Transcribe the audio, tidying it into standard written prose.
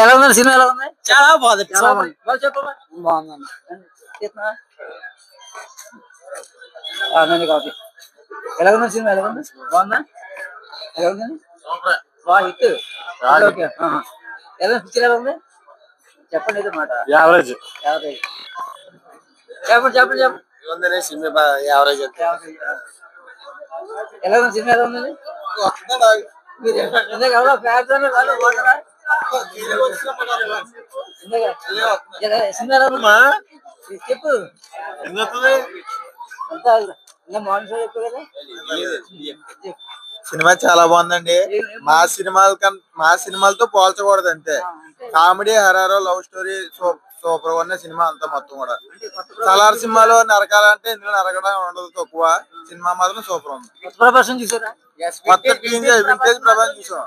ఎలా ఉందండి సినిమా? ఎలా ఉంది? చాలా బాగుంది. చాలా బాగుంది. బాగా చెప్పమ్మా. బాగుందండి. తీస్తున్నా? నేను కాపీ. ఎలా ఉందండి సినిమా? ఎలా ఉంది? బాగుందా? ఎలా ఉందండి? బాగా హిట్. ఓకే. ఎలా పిక్చర్ ఎలా ఉంది? చెప్పండి ఏదో మాట. యావరేజ్. యావరేజ్. చెప్పండి చెప్పండి చెప్పండి. Cinema average. ఎలా ఉంది సినిమా? ఎలా ఉంది? మీరు ఇందాక ఎవరో ఫ్యాన్స్ అని వాళ్ళు పోతారా? సినిమా ఎలా ఉంది? చెప్పు. అంతా మార్నింగ్ షో చెప్పు కదా. సినిమా చాలా బాగుందండి. మా సినిమాలతో పోల్చకూడదు అంతే. కామెడీ, హరారో, లవ్ స్టోరీ సూపర్ ఉన్న సినిమా అంతా మొత్తం కూడా. సలార్ సినిమాలో నరకాలంటే ఇందులో నరకడం ఉండదు తక్కువ. సినిమా మాత్రం సూపర్ ఉంది. ప్రభాసం చూసారా? మొత్తం వింటేజ్ ప్రభాస్ చూసాం.